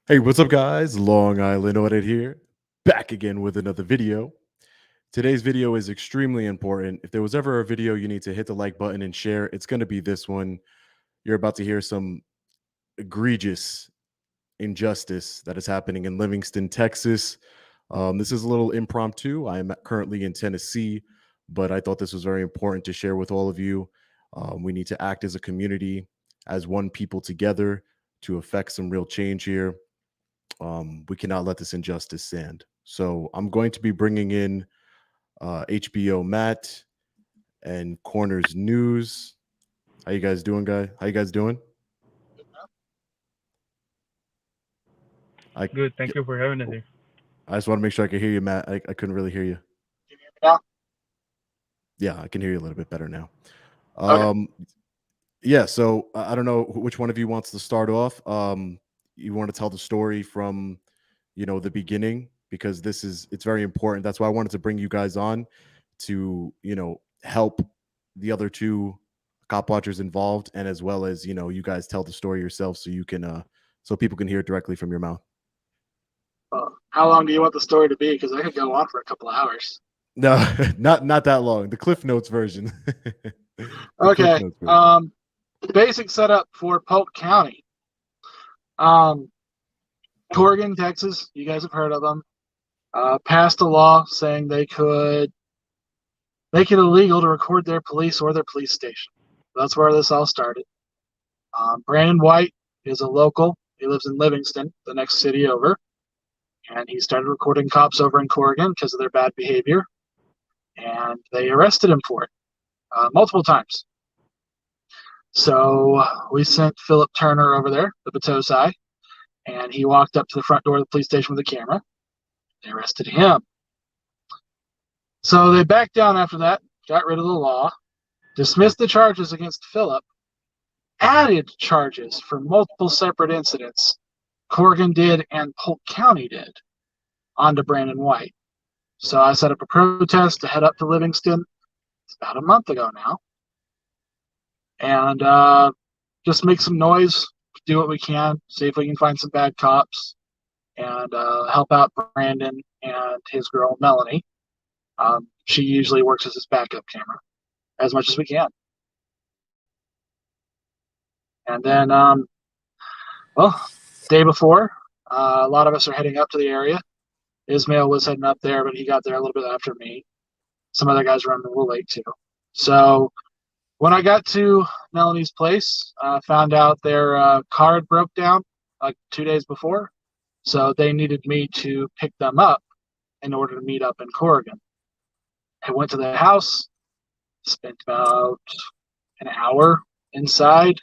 Hey, what's up, guys? Long Island Audit here, back again with another video. Today's video is extremely important. If there was ever a video you need to hit the like button and share, it's going to be this one. You're about to hear some egregious injustice that is happening in Livingston, Texas. This is a little impromptu. I am currently in Tennessee, but I thought this was very important to share with all of you. We need to act as a community, as one people together to affect some real change here. We cannot let this injustice stand. So I'm going to be bringing in HBO Matt and Corners News. How you guys doing, guy? How you guys doing? Good. Thank you for having us here. I just want to make sure I can hear you, Matt. I couldn't really hear you. Yeah, I can hear you a little bit better now. Okay. Yeah, so I don't know which one of you wants to start off. You want to tell the story from, the beginning, because it's very important. That's why I wanted to bring you guys on to, help the other two cop watchers involved, and as well as, you guys tell the story yourself so you can so people can hear it directly from your mouth. How long do you want the story to be? Because I could go on for a couple of hours. No, not that long. The Cliff Notes version. Okay. Basic setup for Polk County. Corrigan, Texas. You guys have heard of them. Passed a law saying they could make it illegal to record their police or their police station. That's where this all started. Brandon White is a local. He lives in Livingston, the next city over. And he started recording cops over in Corrigan because of their bad behavior. And they arrested him for it multiple times. So we sent Philip Turner over there, the Potosi, and he walked up to the front door of the police station with a camera. They arrested him. So they backed down after that, got rid of the law, dismissed the charges against Philip, added charges for multiple separate incidents Corrigan did and Polk County did onto Brandon White. So I set up a protest to head up to Livingston. It's about a month ago now. And just make some noise, do what we can, see if we can find some bad cops, and help out Brandon and his girl, Melanie. She usually works as his backup camera as much as we can. And then, day before, a lot of us are heading up to the area. Ismail was heading up there, but he got there a little bit after me. Some other guys were running a little late too. So when I got to Melanie's place, I found out their car had broke down like 2 days before. So they needed me to pick them up in order to meet up in Corrigan. I went to the house, spent about an hour inside,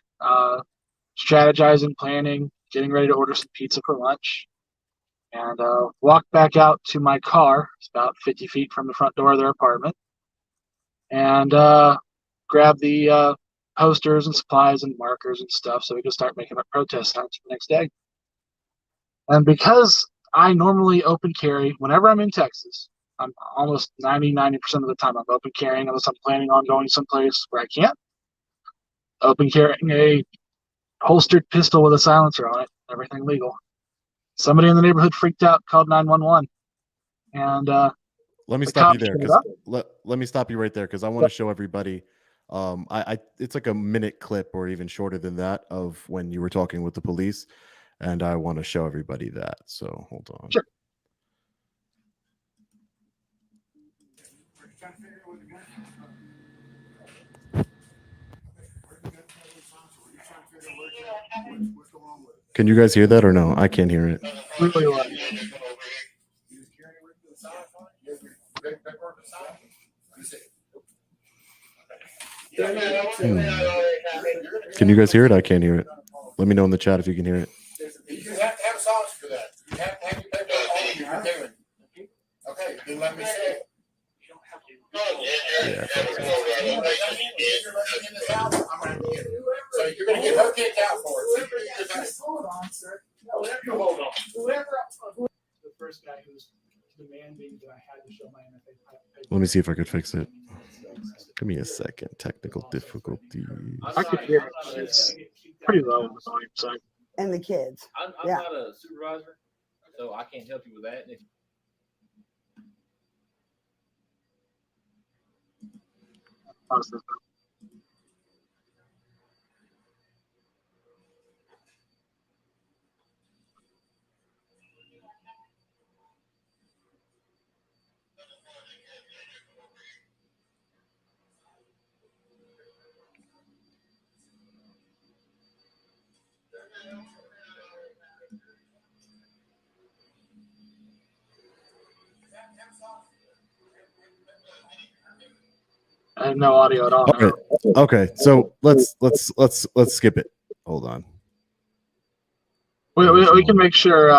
strategizing, planning, getting ready to order some pizza for lunch, and walked back out to my car. It's about 50 feet from the front door of their apartment, and grabbed the posters and supplies and markers and stuff so we could start making up protest signs for the next day. And because I normally open carry whenever I'm in Texas, I'm almost 90% of the time I'm open carrying unless I'm planning on going someplace where I can't. Open carrying a holstered pistol with a silencer on it, everything legal. Somebody in the neighborhood freaked out, called 911, and let me stop you there because let me stop you right there because I want to show everybody. It's like a minute clip or even shorter than that of when you were talking with the police, and I want to show everybody that. So hold on. Sure. Can you guys hear that or no? I can't hear it. Can you guys hear it? I can't hear it. Let me know in the chat if you can hear it. You have to have a sauce for that. You have to have your paper all you're doing. Okay, then let me see it. Yeah, So you're going to get her kicked out for it. Hold on, sir. No, you hold on. Whoever the first guy who's demanding that I had to show my MFA. Let me see if I could fix it. Give me a second. Technical difficulties. I could hear it. It's pretty low on the volume side. and the kids. I'm Yeah. not a supervisor, so I can't help you with that. I have no audio at all. Okay. Okay. So let's skip it. Hold on. We can make sure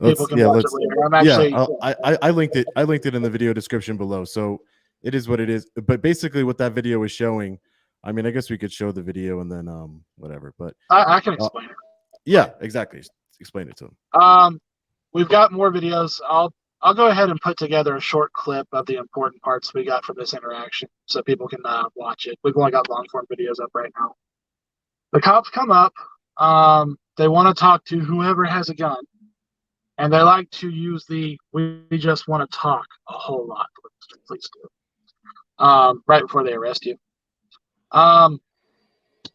people can watch it later. I'm actually I linked it. I linked it in the video description below. So it is what it is. But basically, what that video is showing. I mean, I guess we could show the video and then whatever. But I can explain it. Yeah, exactly. Explain it to them. We've got more videos. I'll go ahead and put together a short clip of the important parts we got from this interaction so people can watch it. We've only got long form videos up right now. The cops come up. They want to talk to whoever has a gun. And they like to use we just want to talk a whole lot. Please do. Right before they arrest you.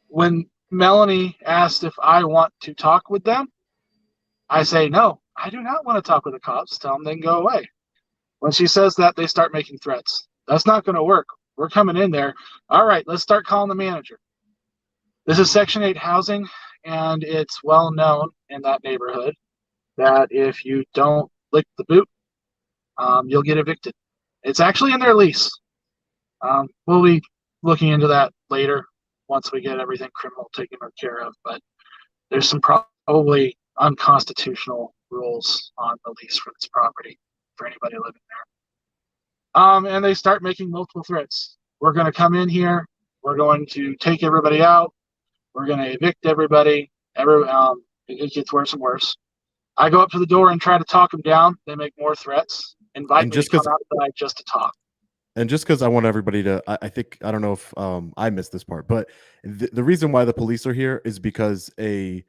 When Melanie asked if I want to talk with them, I say, no, I do not want to talk with the cops. Tell them they can go away. When she says that, they start making threats. That's not going to work. We're coming in there. All right, let's start calling the manager. This is Section 8 housing, and it's well known in that neighborhood that if you don't lick the boot, you'll get evicted. It's actually in their lease. We'll be looking into that later once we get everything criminal taken care of, but there's some probably unconstitutional rules on the lease for this property for anybody living there. And they start making multiple threats. We're going to come in here. We're going to take everybody out. We're going to evict everybody. It gets worse and worse. I go up to the door and try to talk them down. They make more threats. Invite me to come outside just to talk. And just because I want everybody to, I think, I don't know if I missed this part, but the reason why the police are here is because a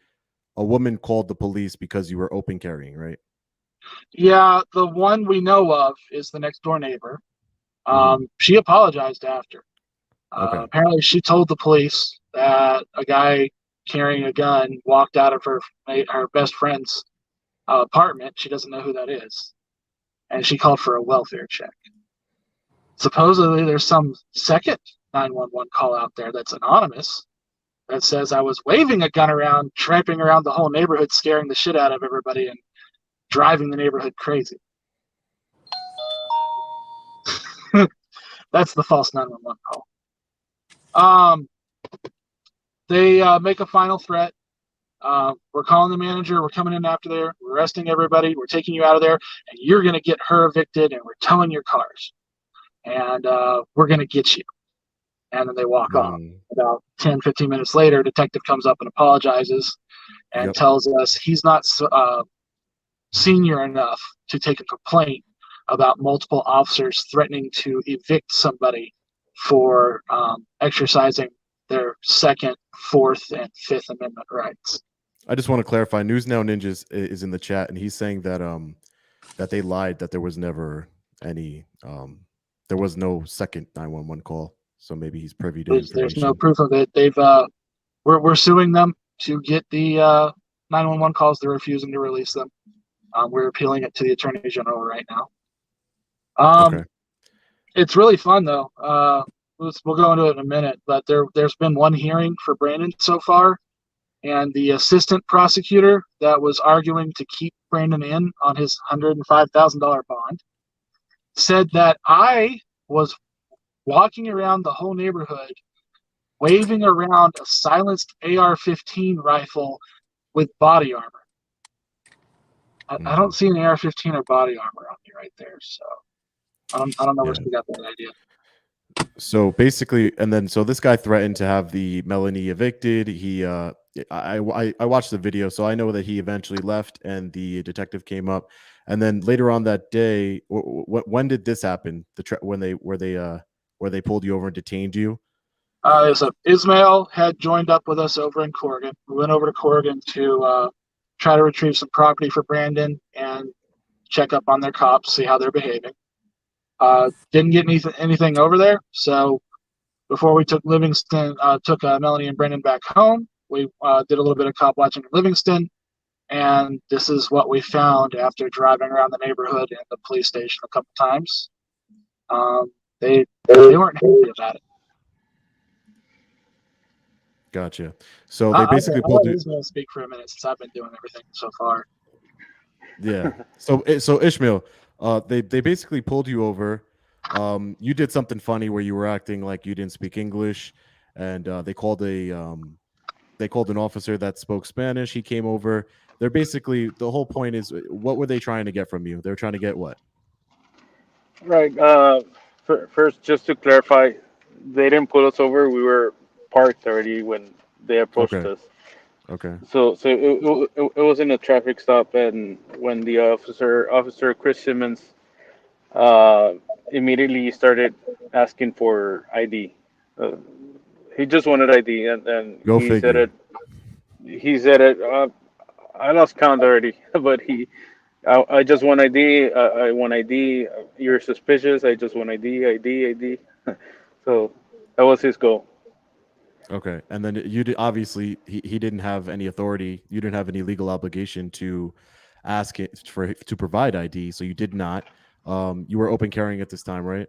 woman called the police because you were open carrying, right? Yeah, the one we know of is the next door neighbor. She apologized after. Okay. Apparently, she told the police that a guy carrying a gun walked out of her best friend's apartment. She doesn't know who that is. And she called for a welfare check. Supposedly, there's some second 911 call out there that's anonymous that says I was waving a gun around, tramping around the whole neighborhood, scaring the shit out of everybody and driving the neighborhood crazy. That's the false 911 call. They make a final threat. We're calling the manager. We're coming in after there. We're arresting everybody. We're taking you out of there, and you're going to get her evicted, and we're towing your cars. And we're going to get you. And then they walk off. About 10, 15 minutes later, detective comes up and apologizes and tells us he's not senior enough to take a complaint about multiple officers threatening to evict somebody for exercising their Second, Fourth, and Fifth Amendment rights. I just want to clarify. News Now Ninjas is in the chat, and he's saying that that they lied, that there was never any there was no second 911 call. So maybe he's privy to information. There's no proof of it. We're suing them to get the 911 calls. They're refusing to release them. We're appealing it to the Attorney General right now. Okay. It's really fun though. We'll go into it in a minute, but there's been one hearing for Brandon so far, and the assistant prosecutor that was arguing to keep Brandon in on his $105,000 bond said that I was walking around the whole neighborhood waving around a silenced AR-15 rifle with body armor. I don't see an AR-15 or body armor on me right there, so I don't know where she got that idea. So basically, and then so this guy threatened to have the Melanie evicted. He I watched the video, so I know that he eventually left, and the detective came up, and then later on that day, when did this happen? Where they pulled you over and detained you? So Ismail had joined up with us over in Corrigan. We went over to Corrigan to try to retrieve some property for Brandon and check up on their cops, see how they're behaving. Didn't get anything over there, so before we took Melanie and Brendan back home, we did a little bit of cop watching in Livingston, and this is what we found after driving around the neighborhood and the police station a couple times. They weren't happy about it. Gotcha. So they basically I'll let pulled you. Ismail speak for a minute since I've been doing everything so far. Yeah. So Ishmael, they basically pulled you over. You did something funny where you were acting like you didn't speak English, and they called an officer that spoke Spanish. He came over. They're basically, the whole point is, what were they trying to get from you? They were trying to get what? Right. First, just to clarify, they didn't pull us over. We were parked already when they approached Okay. us. Okay. So it wasn't a traffic stop, and when the officer Chris Simmons, immediately started asking for ID. He just wanted ID, and Go he said figure. it. He said it. I lost count already, but I just want ID. I want ID. You're suspicious. I just want ID. ID. So that was his goal. Okay. And then you did, obviously he didn't have any authority. You didn't have any legal obligation to ask it to provide ID, so you did not. You were open carrying at this time, right?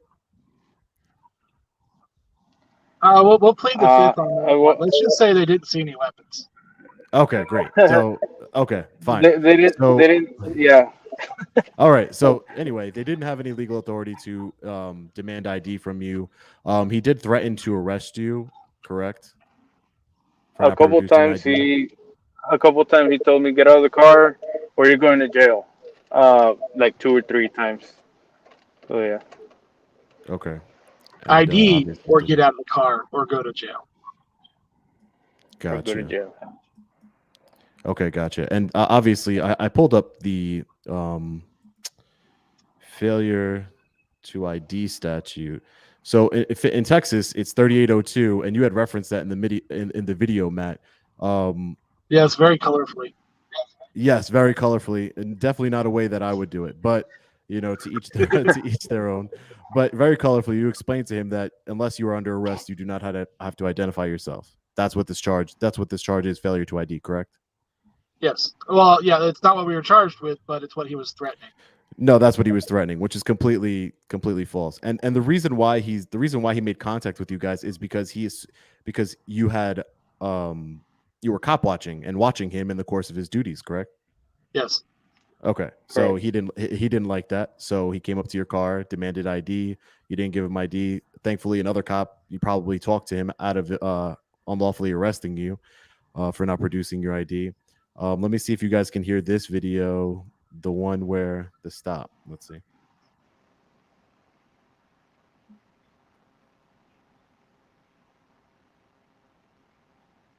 We'll plead the fifth on I that one. wa- Let's just say they didn't see any weapons. Okay, great. So okay, fine. they didn't. So They didn't. Yeah. all right. So anyway, they didn't have any legal authority to demand ID from you. He did threaten to arrest you, correct? For A not couple producing times ID. he told me, get out of the car or you're going to jail. Like 2 or 3 times. So yeah. Okay. And, ID obviously or did- get out of the car or go to jail. Or go to Gotcha. jail. Okay, gotcha. And obviously, I pulled up the failure to ID statute. So if in Texas, it's 3802, and you had referenced that in the video, Matt. Yes, very colorfully. Yes, very colorfully, and definitely not a way that I would do it. But to each to each their own. But very colorfully, you explained to him that unless you are under arrest, you do not have to identify yourself. That's what this charge is: failure to ID. Correct? Yes. Well, yeah, it's not what we were charged with, but it's what he was threatening. No, that's what he was threatening, which is completely false. And the reason why he made contact with you guys is because you had you were cop watching and watching him in the course of his duties, correct? Yes. Okay. So Correct. he didn't like that. So he came up to your car, demanded ID. You didn't give him ID. Thankfully, another cop, you probably talked to him out of unlawfully arresting you for not producing your ID. Let me see if you guys can hear this video, the one where the stop. Let's see.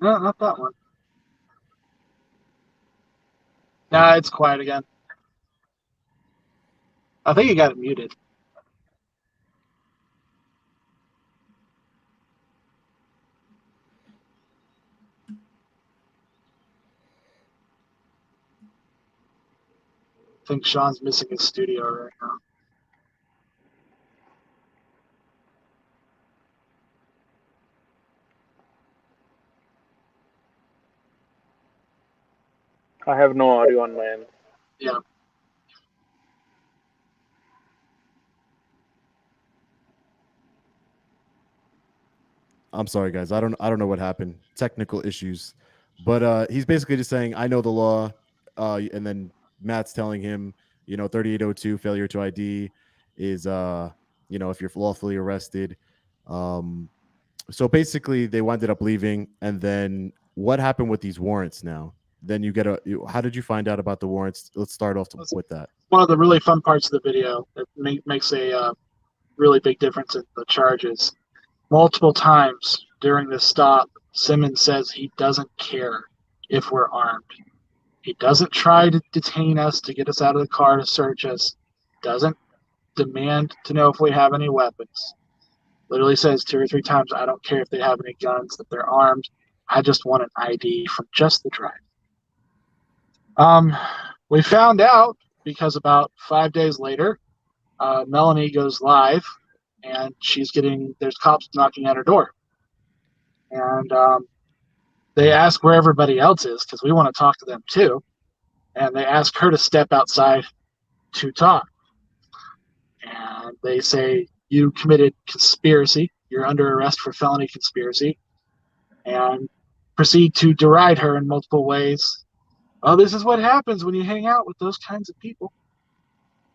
No, not that one. Nah, it's quiet again. I think you got it muted. I think Sean's missing his studio right now. I have no audio on my end. Yeah. I'm sorry, guys. I don't know what happened. Technical issues, but he's basically just saying, "I know the law," and then Matt's telling him, 3802 failure to ID is, if you're lawfully arrested. So basically, they ended up leaving, and then what happened with these warrants? Now, then how did you find out about the warrants? Let's start off with that. One of the really fun parts of the video that makes a really big difference in the charges. Multiple times during this stop, Simmons says he doesn't care if we're armed. He doesn't try to detain us to get us out of the car to search us. Doesn't demand to know if we have any weapons. Literally says 2 or 3 times, I don't care if they have any guns, that they're armed. I just want an ID from just the drive. We found out because about 5 days later, Melanie goes live, and there's cops knocking at her door. And they ask where everybody else is because we want to talk to them too. And they ask her to step outside to talk. And they say, you committed conspiracy. You're under arrest for felony conspiracy. And proceed to deride her in multiple ways. Oh, this is what happens when you hang out with those kinds of people.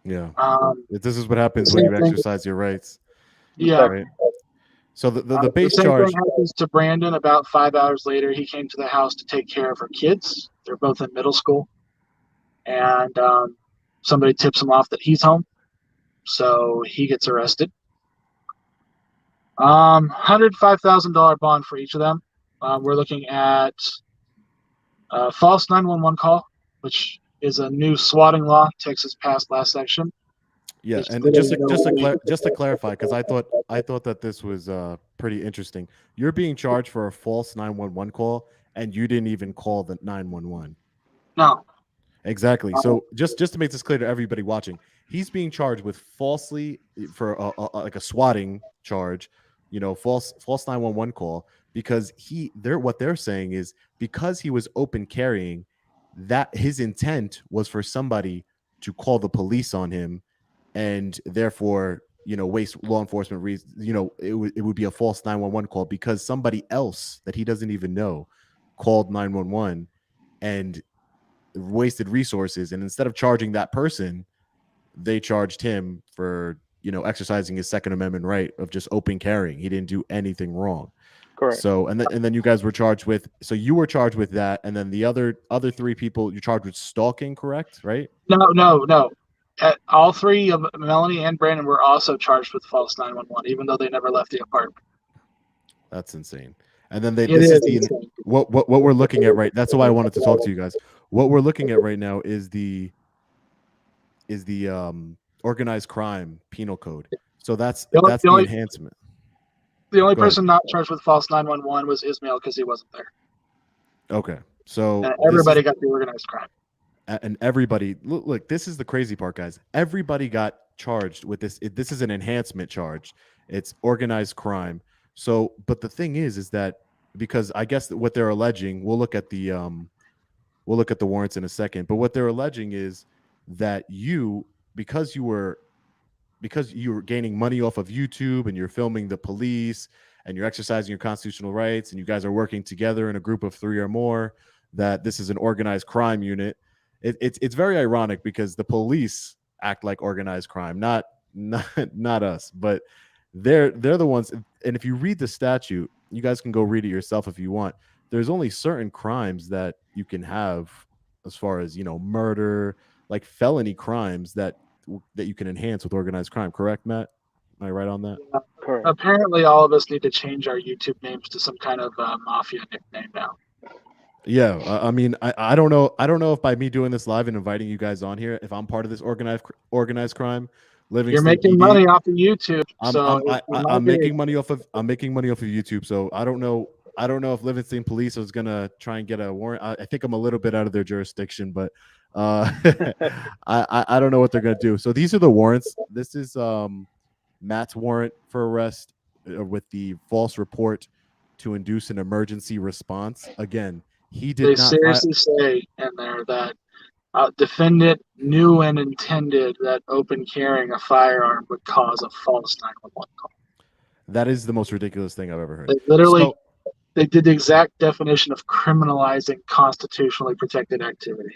Yeah. This is what happens when you exercise your rights. Yeah. Right? So the base same charge thing happens to Brandon. About 5 hours later, he came to the house to take care of her kids. They're both in middle school. And somebody tips him off that he's home. So he gets arrested. $105,000 bond for each of them. We're looking at a false 911 call, which is a new swatting law Texas passed last section. Yeah, and just to clarify, because I thought that this was pretty interesting. You're being charged for a false 911 call, and you didn't even call the 911. No. Exactly. So just to make this clear to everybody watching, he's being charged with falsely for like a swatting charge, false 911 call, because what they're saying is because he was open carrying, that his intent was for somebody to call the police on him, and therefore waste law enforcement reasons. It would be a false 911 call because somebody else that he doesn't even know called 911 and wasted resources, and instead of charging that person, they charged him for exercising his Second Amendment right of just open carrying. He didn't do anything wrong. Correct. So and then you guys were charged with, so you were charged with that, and then the other 3 people you're charged with stalking, correct? Right? No. All 3 of Melanie and Brandon were also charged with false 911, even though they never left the apartment. That's insane. And then what we're looking at, right? That's why I wanted to talk to you guys. What we're looking at right now is the organized crime penal code. So that's the enhancement. The only person not charged with false 911 was Ismail because he wasn't there. Okay, so and everybody got the organized crime. And everybody, look, this is the crazy part, guys. Everybody got charged with this. This is an enhancement charge. It's organized crime. So, but the thing is that because I guess what they're alleging, we'll look at the warrants in a second. But what they're alleging is that because you were gaining money off of YouTube and you're filming the police and you're exercising your constitutional rights and you guys are working together in a group of 3 or more, that this is an organized crime unit. It's very ironic because the police act like organized crime, not us, but they're the ones. And if you read the statute, you guys can go read it yourself if you want. There's only certain crimes that you can have as far as murder, like felony crimes that you can enhance with organized crime. Correct, Matt? Am I right on that? Correct. Apparently, all of us need to change our YouTube names to some kind of mafia nickname now. Yeah, I mean, I don't know if by me doing this live and inviting you guys on here, if I'm part of this organized crime, Livingston, you're making money off of YouTube. I'm making money off of YouTube. So I don't know if Livingston Police is gonna try and get a warrant. I think I'm a little bit out of their jurisdiction, but I don't know what they're gonna do. So these are the warrants. This is Matt's warrant for arrest with the false report to induce an emergency response. Again, they seriously say in there that defendant knew and intended that open carrying a firearm would cause a false 911 call. That is the most ridiculous thing I've ever heard. They literally, they did the exact definition of criminalizing constitutionally protected activity.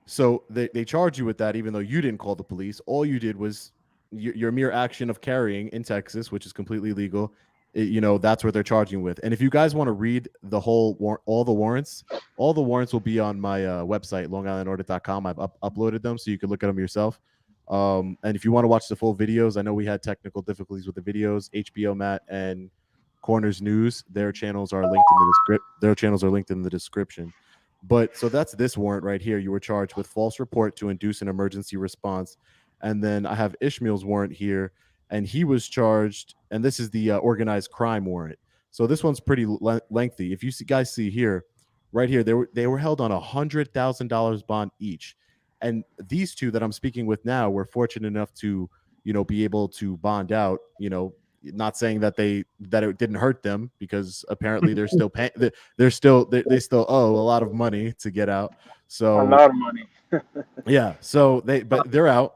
So they charge you with that, even though you didn't call the police. All you did was your mere action of carrying in Texas, which is completely legal. That's what they're charging with. And if you guys want to read the whole all the warrants will be on my website, longislandaudit.com. I've uploaded them so you can look at them yourself. And if you want to watch the full videos, I know we had technical difficulties with the videos. HBO Matt and Corners News, their channels are linked in the description. But so that's this warrant right here. You were charged with false report to induce an emergency response. And then I have Ishmael's warrant here. and he was charged. And this is the organized crime warrant. So this one's pretty lengthy. If you guys see here, right here, they were held on $100,000 bond each. And these two that I'm speaking with now were fortunate enough to, be able to bond out. Not saying that it didn't hurt them, because apparently they're still paying. They still owe a lot of money to get out. So A lot of money. yeah, so they're out.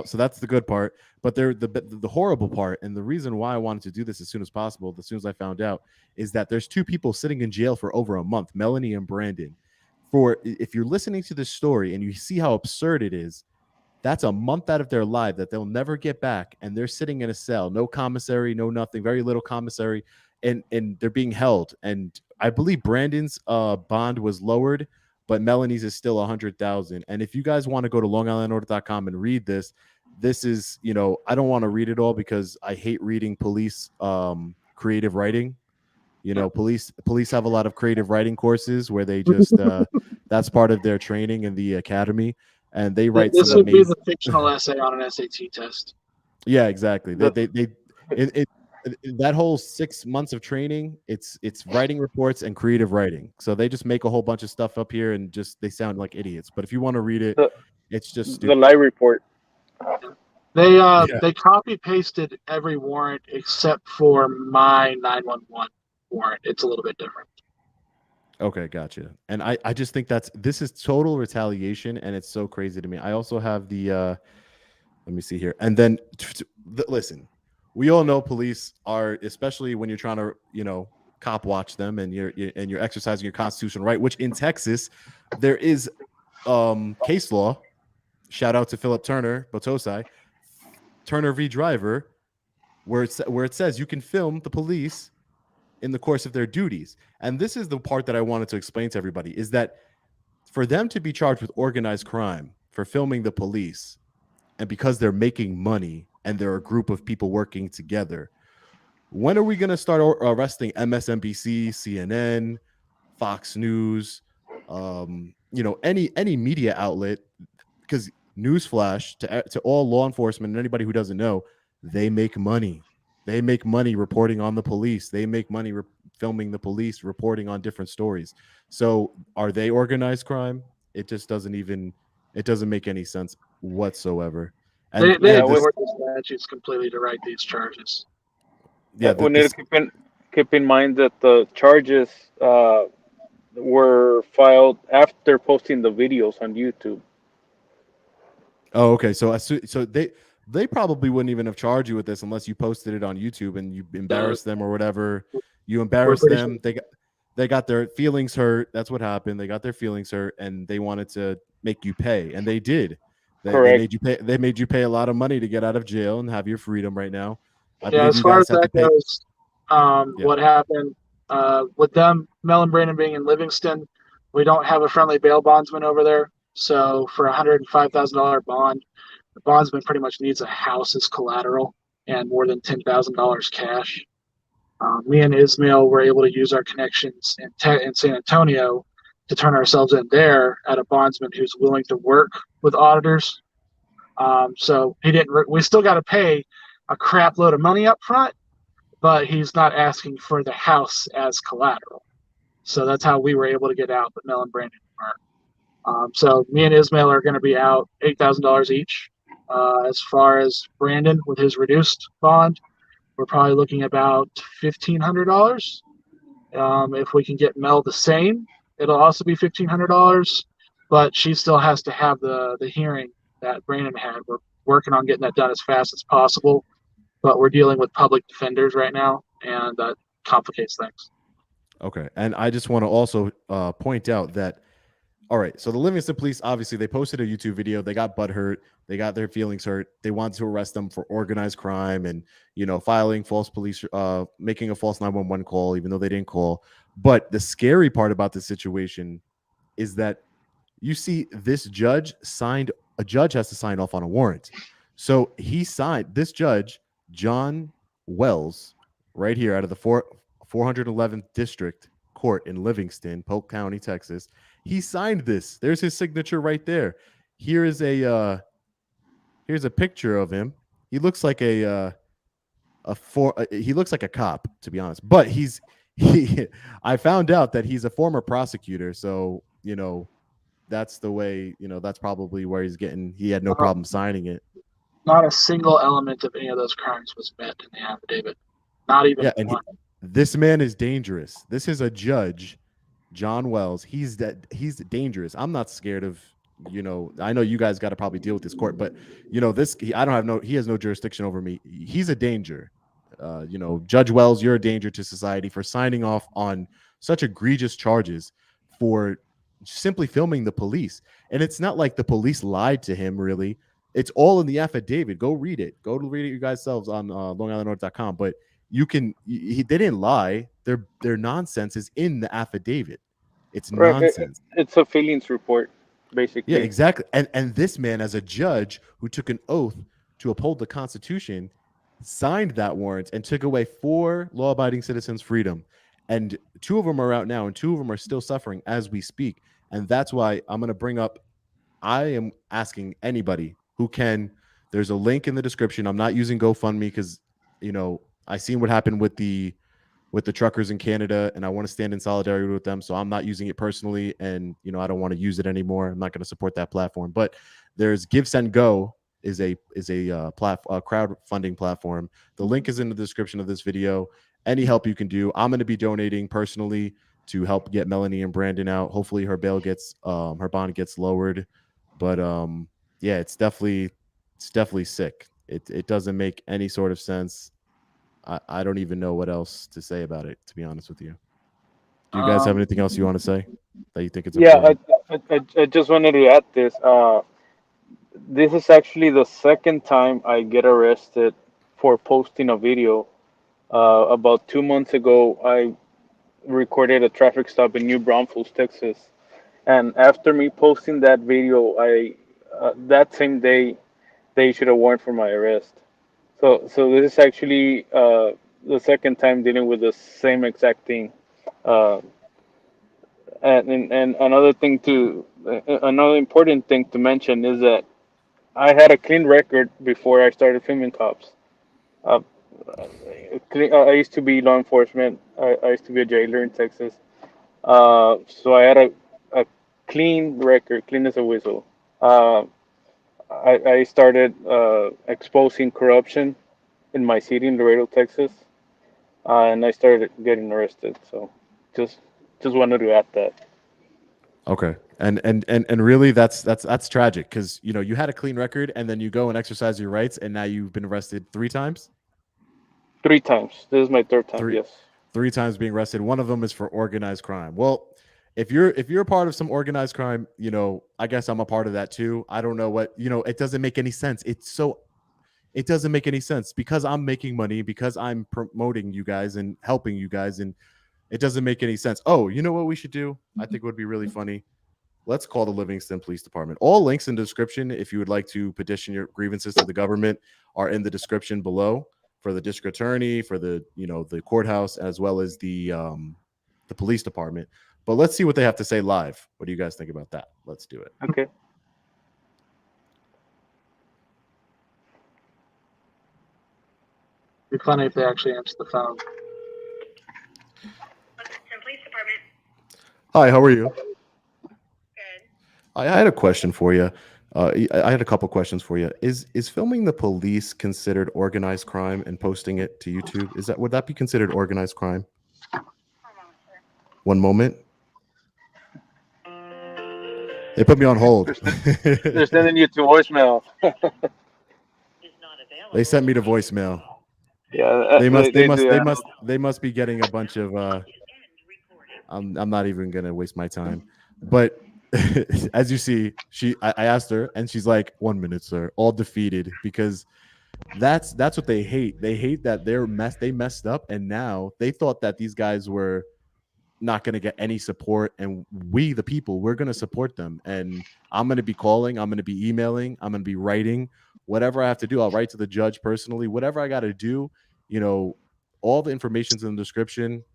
So that's the good part. But they're the horrible part, and the reason why I wanted to do this as soon as possible, as soon as I found out, is that there's two people sitting in jail for over a month, Melanie and Brandon. If you're listening to this story and you see how absurd it is, that's a month out of their life that they'll never get back, and they're sitting in a cell, no commissary, no nothing, very little commissary, and they're being held. And I believe Brandon's bond was lowered, but Melanie's is still 100,000. And if you guys want to go to longislandorder.com and read this is, I don't want to read it all because I hate reading police creative writing. Police have a lot of creative writing courses where they just that's part of their training in the academy, and they write This some would be amazing the fictional essay on an SAT test. Yeah, exactly. That whole 6 months of training, it's writing reports and creative writing. So they just make a whole bunch of stuff up here and they sound like idiots. But if you want to read it, it's just The stupid. live report. They copy pasted every warrant except for my 911 warrant. It's a little bit different. Okay, gotcha. And I just think this is total retaliation, and it's so crazy to me. I also have the let me see here. And then listen, we all know police are, especially when you're trying to, cop watch them, and you're exercising your constitutional right, which in Texas there is case law. Shout out to Philip Turner, Botosai, Turner v. Driver, where it says you can film the police in the course of their duties. And this is the part that I wanted to explain to everybody, is that for them to be charged with organized crime for filming the police, and because they're making money and they're a group of people working together, when are we going to start arresting MSNBC, CNN, Fox News, any media outlet? Because newsflash to all law enforcement and anybody who doesn't know, they make money. They make money reporting on the police. They make money filming the police, reporting on different stories. So are they organized crime? It just doesn't make any sense whatsoever. And They ignored the statutes completely to write these charges. Yeah, we need to keep in mind that the charges were filed after posting the videos on YouTube. Oh, okay. So they probably wouldn't even have charged you with this unless you posted it on YouTube and you embarrassed them or whatever. You embarrassed them. Sure. They got their feelings hurt. That's what happened. They got their feelings hurt, and they wanted to make you pay, and they did. They made you pay. They made you pay a lot of money to get out of jail and have your freedom right now. As far as that goes, what happened with them, Mel and Brandon being in Livingston, we don't have a friendly bail bondsman over there. So for $105,000 bond, the bondsman pretty much needs a house as collateral and more than $10,000 cash. Me and Ismail were able to use our connections in San Antonio to turn ourselves in there at a bondsman who's willing to work with auditors. So he didn't. We still got to pay a crap load of money up front, but he's not asking for the house as collateral. So that's how we were able to get out, but Mel and Brandon weren't. So me and Ismail are going to be out $8,000 each. As far as Brandon with his reduced bond, we're probably looking about $1,500. If we can get Mel the same, it'll also be $1,500, but she still has to have the hearing that Brandon had. We're working on getting that done as fast as possible, but we're dealing with public defenders right now, and that complicates things. Okay, and I just want to also point out that, all right, so the Livingston police, obviously, they posted a YouTube video. They got butthurt. They got their feelings hurt. They wanted to arrest them for organized crime and, filing false police, making a false 911 call, even though they didn't call. But the scary part about this situation is that you see this judge has to sign off on a warrant. So he signed, this judge, John Wells, right here out of the 411th District Court in Livingston, Polk County, Texas. He signed this. There's his signature right there. Here's a picture of him. He looks like a he looks like a cop, to be honest, but he I found out that he's a former prosecutor, so that's the way, that's probably where he had no problem signing it. Not a single element of any of those crimes was met in the affidavit. Not even Yeah, and one. this man is dangerous. This is a judge, John Wells. He's dangerous. I'm not scared of, I know you guys got to probably deal with this court, but he has no jurisdiction over me. He's a danger. Judge Wells, you're a danger to society for signing off on such egregious charges for simply filming the police. And it's not like the police lied to him, really. It's all in the affidavit. Go read it. Go to read it you guys selves on longislandnorth.com. But they didn't lie. Their nonsense is in the affidavit. It's nonsense. It's a feelings report, basically. Yeah, exactly. And this man, as a judge who took an oath to uphold the Constitution, signed that warrant and took away 4 law-abiding citizens' freedom. And 2 of them are out now, and 2 of them are still suffering as we speak. And that's why I'm going to bring up, I am asking anybody who can, there's a link in the description. I'm not using GoFundMe because, I seen what happened with the truckers in Canada, and I want to stand in solidarity with them. So I'm not using it personally, and I don't want to use it anymore. I'm not going to support that platform. But there's Give Send Go is a crowdfunding platform. The link is in the description of this video. Any help you can do, I'm going to be donating personally to help get Melanie and Brandon out. Hopefully her bond gets lowered. But yeah, it's definitely sick. It doesn't make any sort of sense. I don't even know what else to say about it, to be honest with you. Do you guys have anything else you want to say that you think it's important? I just wanted to add this. This is actually the second time I get arrested for posting a video. About 2 months ago, I recorded a traffic stop in New Braunfels, Texas. And after me posting that video, that same day, they issued a warrant for my arrest. So this is actually the second time dealing with the same exact thing. And another important thing to mention is that I had a clean record before I started filming cops. I used to be law enforcement. I used to be a jailer in Texas. So I had a clean record, clean as a whistle. I started exposing corruption in my city in Laredo, Texas, and I started getting arrested. So just wanted to add that. Okay. And really that's tragic, because you had a clean record and then you go and exercise your rights, and now you've been arrested 3 times? 3 times. This is my 3rd time. Yes. 3 times being arrested. One of them is for organized crime. Well, if you're a part of some organized crime, I guess I'm a part of that too. I don't know what, it doesn't make any sense. It doesn't make any sense, because I'm making money, because I'm promoting you guys and helping you guys, and it doesn't make any sense. Oh, you know what we should do? I think would be really funny. Let's call the Livingston Police Department. All links in the description, if you would like to petition your grievances to the government, are in the description below, for the district attorney, for the the courthouse, as well as the police department. But let's see what they have to say live. What do you guys think about that? Let's do it. Okay. It'd be funny if they actually answer the phone. Police Department. Hi, how are you? Good. I had a question for you. I had a couple questions for you. Is filming the police considered organized crime and posting it to YouTube? Would that be considered organized crime? Hold on, sir. One moment. They put me on hold. They're sending you to voicemail. Is not available. They sent me to voicemail. Yeah, They must be getting a bunch of I'm not even gonna waste my time. But as you see, I asked her, and she's like, 1 minute, sir, all defeated, because that's what they hate. They hate that they messed up, and now they thought that these guys were not going to get any support, and we, the people, we're going to support them. And I'm going to be calling, I'm going to be emailing, I'm going to be writing, whatever I have to do. I'll write to the judge personally, whatever I got to do. All the information's in the description.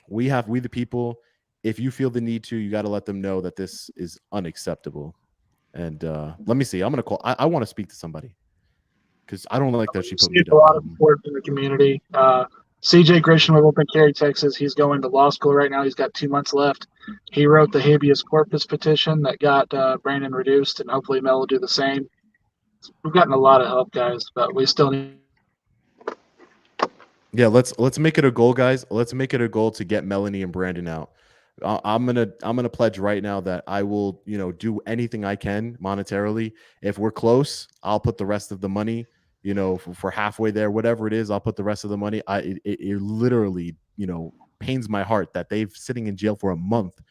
We the people, if you feel the need to, you got to let them know that this is unacceptable. And let me see, I'm going to call. I want to speak to somebody, because I don't like that she put me Received a lot of down. support from the community. CJ Grisham of Open Carry, Texas, he's going to law school right now. He's got 2 months left. He wrote the habeas corpus petition that got Brandon reduced, and hopefully Mel will do the same. We've gotten a lot of help, guys, but we still need. Yeah, let's make it a goal, guys. Let's make it a goal to get Melanie and Brandon out. I'm gonna pledge right now that I will, do anything I can monetarily. If we're close, I'll put the rest of the money. For halfway there, whatever it is, I'll put the rest of the money. It literally, pains my heart that they've sitting in jail for a month.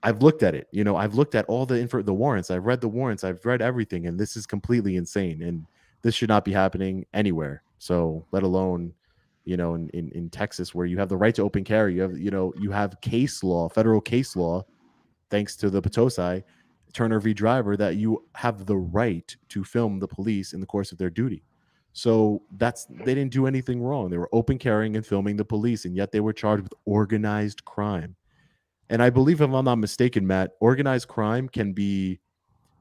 I've looked at it. I've looked at all the warrants. I've read the warrants. I've read everything, and this is completely insane. And this should not be happening anywhere. So, let alone, in Texas, where you have the right to open carry. You have case law, federal case law, thanks to the Potosi Turner v. Driver, that you have the right to film the police in the course of their duty. So they didn't do anything wrong. They were open carrying and filming the police, and yet they were charged with organized crime. And I believe, if I'm not mistaken, Matt, organized crime can be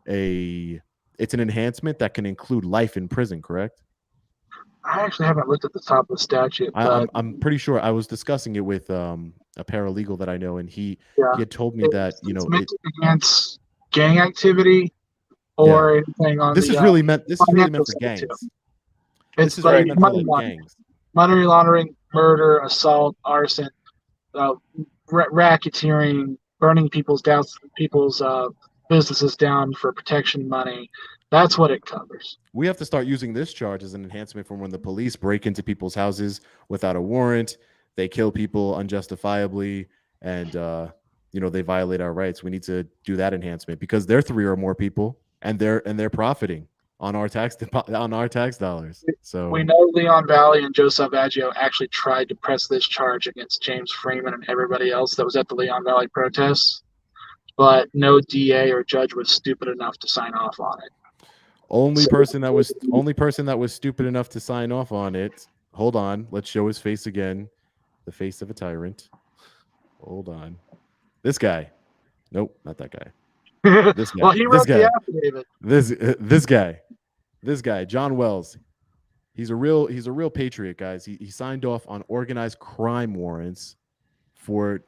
it's an enhancement that can include life in prison, correct? I actually haven't looked at the top of the statute, but I'm pretty sure. I was discussing it with a paralegal that I know, and he yeah, had told me that it's meant to enhance gang activity or anything on this the is really meant. This is really meant for financial side, gangs. too. This It's is really like meant for like gangs. money laundering, murder, assault, arson, racketeering, burning people's businesses down for protection money. That's what it covers. We have to start using this charge as an enhancement from when the police break into people's houses without a warrant, they kill people unjustifiably, and they violate our rights. We need to do that enhancement because they're 3 or more people, and they're profiting on our tax dollars. So we know Leon Valley and Joe Salvaggio actually tried to press this charge against James Freeman and everybody else that was at the Leon Valley protests, but no DA or judge was stupid enough to sign off on it. Only person that was stupid enough to sign off on it. Hold on, let's show his face again. The face of a tyrant. Hold on. This guy. Nope, not that guy. This guy. Well, he wrote the affidavit. This guy, John Wells. He's a real patriot, guys. He signed off on organized crime warrants for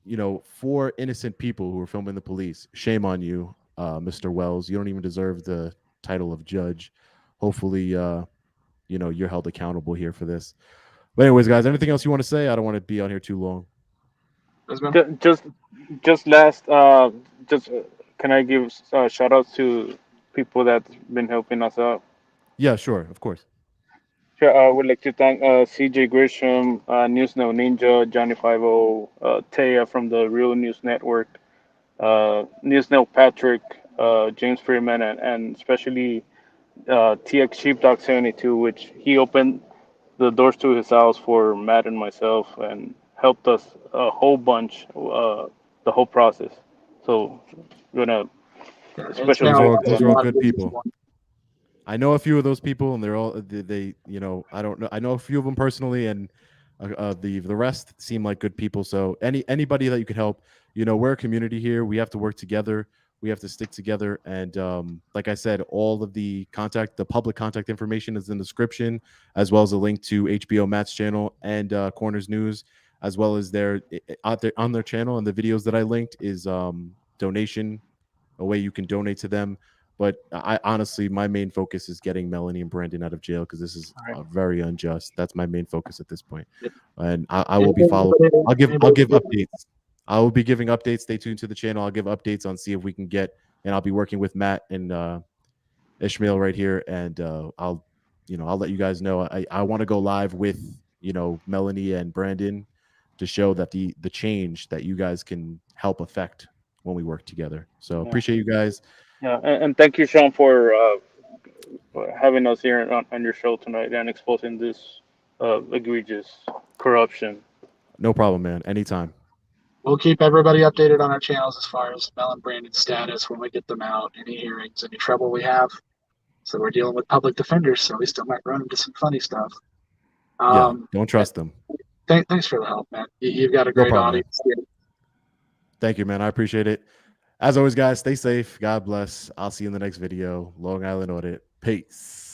4 innocent people who were filming the police. Shame on you, Mr. Wells. You don't even deserve the title of judge. Hopefully, you're held accountable here for this. But anyways, guys, anything else you want to say? I don't want to be on here too long. Just last, can I give shout outs to people that's been helping us out? Yeah, sure, of course. Sure. I would like to thank CJ Grisham, Newsno Ninja, Johnny 50, Taya from the Real News Network, Newsno Patrick, James Freeman, and especially TX Sheepdog 72, which he opened the doors to his house for Matt and myself and helped us a whole bunch, the whole process. So, gonna special those are all good people. I know a few of those people, and they're all I don't know. I know a few of them personally, and the rest seem like good people. So anybody that you could help, we're a community here. We have to work together. We have to stick together. And like I said, all of the public contact information is in the description, as well as a link to HBO Matt's channel and Corners News, as well as on their channel. And the videos that I linked is donation, a way you can donate to them. But I honestly, my main focus is getting Melanie and Brandon out of jail, because this is very unjust. That's my main focus at this point. And I will be following. I'll give updates. I will be giving updates. Stay tuned to the channel. I'll give updates on see if we can get, and I'll be working with Matt and Ishmael right here. And I'll let you guys know. I want to go live with Melanie and Brandon to show that the change that you guys can help affect when we work together. So appreciate you guys. Yeah, and thank you, Sean, for having us here on your show tonight and exposing this egregious corruption. No problem, man. Anytime. We'll keep everybody updated on our channels as far as Mel and Brandon's status when we get them out, any hearings, any trouble we have. So we're dealing with public defenders, so we still might run into some funny stuff. Don't trust them. Thanks for the help, man. You've got a great audience here. Thank you, man. I appreciate it. As always, guys, stay safe. God bless. I'll see you in the next video. Long Island Audit. Peace.